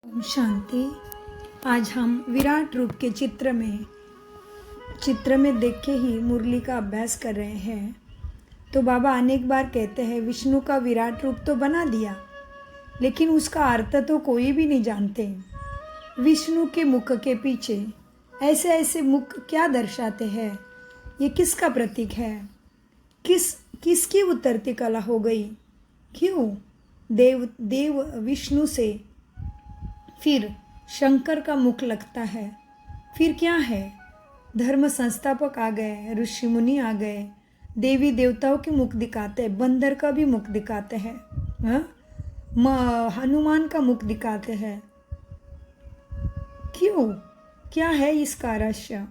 ओम शांति। आज हम विराट रूप के चित्र में देख के ही मुरली का अभ्यास कर रहे हैं। तो बाबा अनेक बार कहते हैं विष्णु का विराट रूप तो बना दिया, लेकिन उसका अर्थ तो कोई भी नहीं जानते। विष्णु के मुख के पीछे ऐसे ऐसे मुख क्या दर्शाते हैं? ये किसका प्रतीक है? किसकी उतरती कला हो गई? क्यों देव विष्णु से फिर शंकर का मुख लगता है? फिर क्या है? धर्म संस्थापक आ गए, ऋषि मुनि आ गए, देवी देवताओं के मुख दिखाते हैं, बंदर का भी मुख दिखाते हैं, हनुमान का मुख दिखाते हैं। क्यों? क्या है इसका रहस्य?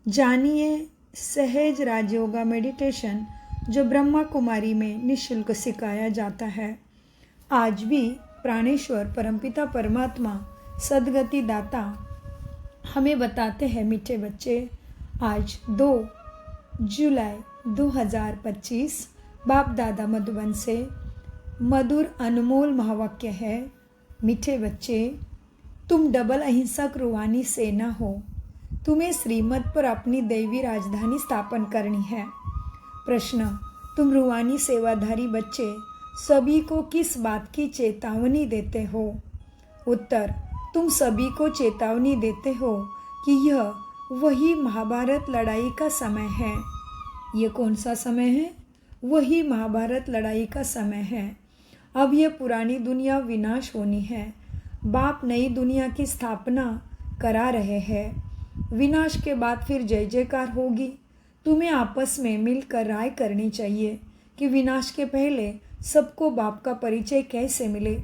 जानिए सहज राजयोगा मेडिटेशन जो ब्रह्मा कुमारी में निःशुल्क सिखाया जाता है। आज भी प्राणेश्वर परमपिता परमात्मा सदगति दाता हमें बताते हैं, मीठे बच्चे, आज 2 जुलाई 2025 बाप दादा मधुबन से मधुर अनमोल महावाक्य है। मीठे बच्चे, तुम डबल अहिंसक रूहानी सेना हो। तुम्हें श्रीमत पर अपनी दैवी राजधानी स्थापन करनी है। प्रश्न, तुम रूहानी सेवाधारी बच्चे सभी को किस बात की चेतावनी देते हो? उत्तर, तुम सभी को चेतावनी देते हो कि यह वही महाभारत लड़ाई का समय है। ये कौन सा समय है? वही महाभारत लड़ाई का समय है। अब यह पुरानी दुनिया विनाश होनी है। बाप नई दुनिया की स्थापना करा रहे हैं। विनाश के बाद फिर जय जयकार होगी। तुम्हें आपस में मिलकर राय करनी चाहिए कि विनाश के पहले सबको बाप का परिचय कैसे मिले।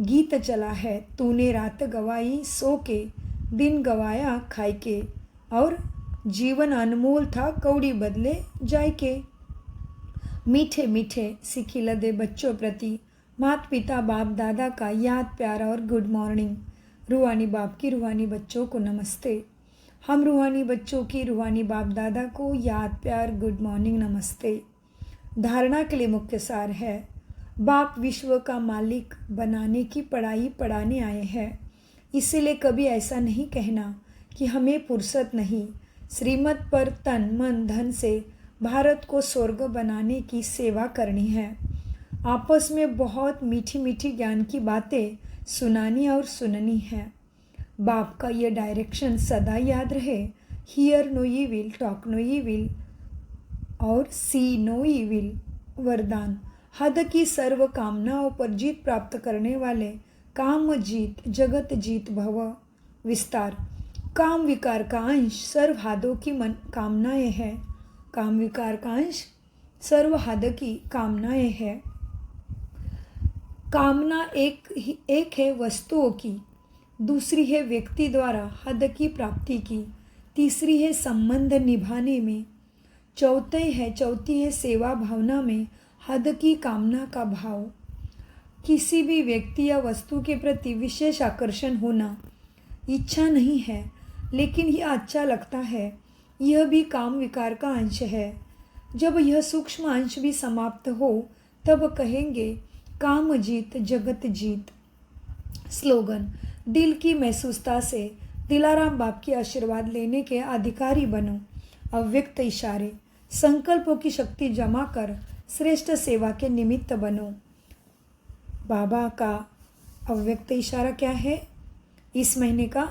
गीत चला है, तूने रात गवाई सो के, दिन गवाया खाई के, और जीवन अनमोल था कौड़ी बदले जाय के। मीठे मीठे सिखी लदे बच्चों प्रति माता पिता बाप दादा का याद प्यार और गुड मॉर्निंग। रूहानी बाप की रूहानी बच्चों को नमस्ते। हम रूहानी बच्चों की रूहानी बाप दादा को याद प्यार गुड मॉर्निंग नमस्ते। धारणा के लिए मुख्य सार है, बाप विश्व का मालिक बनाने की पढ़ाई पढ़ाने आए हैं। इसीलिए कभी ऐसा नहीं कहना कि हमें फुर्सत नहीं। श्रीमत पर तन मन धन से भारत को स्वर्ग बनाने की सेवा करनी है। आपस में बहुत मीठी मीठी ज्ञान की बातें सुनानी और सुननी है। बाप का यह डायरेक्शन सदा याद रहे, hear no evil, talk no evil और सी नो इविल। वरदान, हद की सर्व कामनाओं पर जीत प्राप्त करने वाले काम जीत जगत जीत भव। विस्तार, काम विकार का अंश सर्व हादों की कामनाएं हैं। काम विकार का अंश सर्व हाद की कामनाएं हैं। कामना एक है वस्तुओं की, दूसरी है व्यक्ति द्वारा हद की प्राप्ति की, तीसरी है संबंध निभाने में, चौथी है सेवा भावना में हद की कामना का भाव। किसी भी व्यक्ति या वस्तु के प्रति विशेष आकर्षण होना इच्छा नहीं है, लेकिन यह अच्छा लगता है, यह भी काम विकार का अंश है। जब यह सूक्ष्म अंश भी समाप्त हो तब कहेंगे काम जीत जगत जीत। स्लोगन, दिल की महसूसता से दिलाराम बाप की आशीर्वाद लेने के अधिकारी बनो। अव्यक्त इशारे, संकल्पों की शक्ति जमा कर श्रेष्ठ सेवा के निमित्त बनो। बाबा का अव्यक्त इशारा क्या है इस महीने का?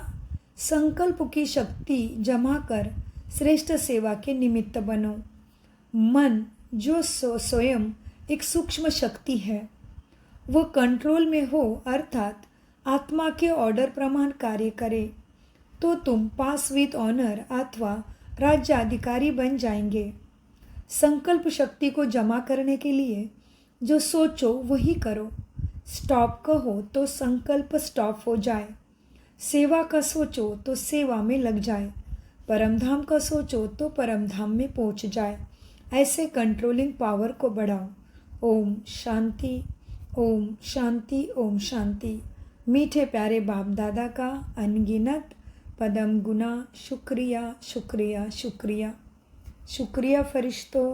संकल्प की शक्ति जमा कर श्रेष्ठ सेवा के निमित्त बनो। मन जो स्वयं एक सूक्ष्म शक्ति है, वो कंट्रोल में हो, अर्थात आत्मा के ऑर्डर प्रमाण कार्य करे, तो तुम पास विद ऑनर अथवा राज्य अधिकारी बन जाएंगे। संकल्प शक्ति को जमा करने के लिए जो सोचो वही करो। स्टॉप कहो तो संकल्प स्टॉप हो जाए। सेवा का सोचो तो सेवा में लग जाए। परमधाम का सोचो तो परमधाम में पहुंच जाए। ऐसे कंट्रोलिंग पावर को बढ़ाओ। ओम शांति, ओम शांति, ओम शांति। मीठे प्यारे बाप दादा का अनगिनत पदम गुना शुक्रिया शुक्रिया शुक्रिया। शुक्रिया फरिश्तों।